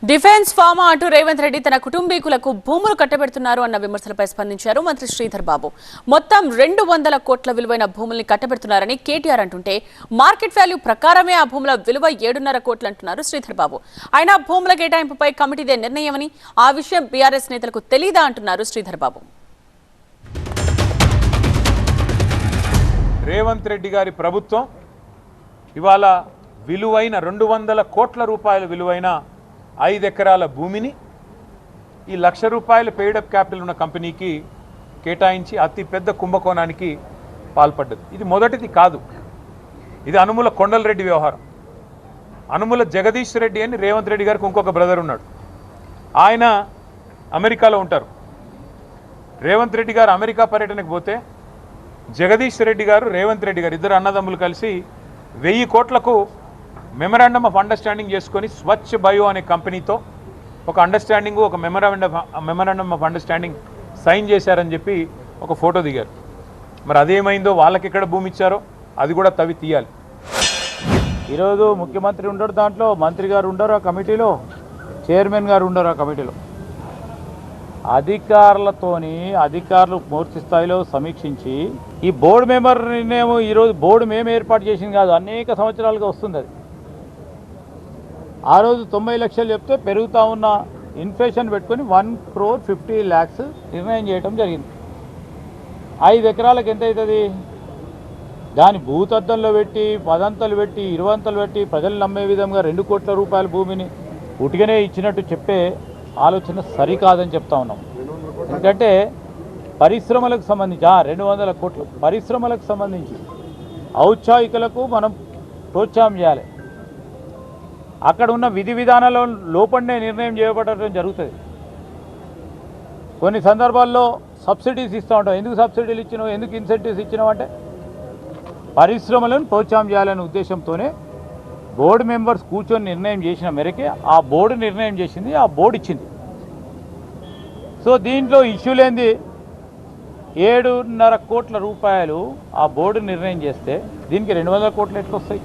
Defence pharma అంటూ రేవంత్ రెడ్డి తన కుటుంబీకులకు భూములు కట్టబెడుతున్నారు అన్న విమర్శలపై స్పందించారు మంత్రి శ్రీధర్ బాబు. మొత్తం 200 కోట్ల విలువైన భూముల్ని కట్టబెడుతున్నారని కేటీఆర్ అంటుంటే మార్కెట్ వాల్యూ ప్రకారమే ఆ భూముల విలువ 7.5 కోట్లు అంటున్నారు శ్రీధర్ బాబు. అయినా భూముల కేటాయింపుపై కమిటీదే నిర్ణయమని, ఆ విషయం బీఆర్ఎస్ నేతలకు తెలీదా అంటున్నారు శ్రీధర్ బాబు. రేవంత్ రెడ్డి గారి ప్రభుత్వం ఇవాళ విలువైన 200 కోట్ల రూపాయల విలువైన 5 ఎకరాల భూమిని ఈ ₹1,00,000 పెయిడప్ క్యాపిటల్ ఉన్న కంపెనీకి కేటాయించి అతి పెద్ద కుంభకోణానికి పాల్పడ్డది. ఇది మొదటిది కాదు, ఇది అనుముల కొండలరెడ్డి వ్యవహారం. అనుముల జగదీష్ రెడ్డి అని రేవంత్ రెడ్డి గారికి ఇంకొక బ్రదర్ ఉన్నాడు, ఆయన అమెరికాలో ఉంటారు. రేవంత్ రెడ్డి గారు అమెరికా పర్యటనకు పోతే జగదీష్ రెడ్డి గారు రేవంత్ రెడ్డి గారు ఇద్దరు అన్నదమ్ములు కలిసి 1000 కోట్లకు మెమరాండమ్ ఆఫ్ అండర్స్టాండింగ్ చేసుకొని స్వచ్ఛ బయో అనే కంపెనీతో ఒక అండర్స్టాండింగ్, ఒక మెమరాండమ్ ఆఫ్ అండర్స్టాండింగ్ సైన్ చేశారని చెప్పి ఒక ఫోటో దిగారు. మరి అదేమైందో, వాళ్ళకి ఎక్కడ భూమి ఇచ్చారో అది కూడా తవ్వి తీయాలి. ఈరోజు ముఖ్యమంత్రి ఉండరు, దాంట్లో మంత్రి గారు ఉండరు ఆ కమిటీలో, చైర్మన్ గారు ఉండరు ఆ కమిటీలో. అధికారులు పూర్తి స్థాయిలో సమీక్షించి ఈ బోర్డు మెంబర్ నిర్ణయం ఈరోజు బోర్డు మేము ఏర్పాటు చేసింది కాదు, అనేక సంవత్సరాలుగా వస్తుంది. అది ఆ రోజు 90 లక్షలు చెప్తే పెరుగుతూ ఉన్న ఇన్ఫ్లేషన్ పెట్టుకొని 1,50,00,000 నిర్ణయం చేయడం జరిగింది. 5 ఎకరాలకు ఎంత అవుతుంది? దాని భూతద్దంలో పెట్టి 10 అంతలు పెట్టి 20 అంతలు పెట్టి ప్రజలు నమ్మే విధంగా 2 కోట్ల రూపాయల భూమిని ఉటిగానే ఇచ్చినట్టు చెప్పే ఆలోచన సరికాదని చెప్తా ఉన్నాం. ఎందుకంటే పరిశ్రమలకు సంబంధించి 200 కోట్లు పరిశ్రమలకు సంబంధించి ఔత్సాహికులకు మనం ప్రోత్సాహం చేయాలి. అక్కడ ఉన్న విధి విధానాల లోపలనే నిర్ణయం చేయబడటం జరుగుతుంది. కొన్ని సందర్భాల్లో సబ్సిడీస్ ఇస్తూ ఉంటాం. ఎందుకు సబ్సిడీలు ఇచ్చినావు, ఎందుకు ఇన్సెంటివ్స్ ఇచ్చినావు అంటే పరిశ్రమలను ప్రోత్సాహం చేయాలనే ఉద్దేశంతోనే బోర్డు మెంబర్స్ కూర్చొని నిర్ణయం చేసిన మేరకే ఆ బోర్డు నిర్ణయం చేసింది, ఆ బోర్డు ఇచ్చింది. సో దీంట్లో ఇష్యూ లేనిది 7.5 కోట్ల రూపాయలు ఆ బోర్డు నిర్ణయం చేస్తే దీనికి 200 కోట్లు ఎట్లా వస్తాయి?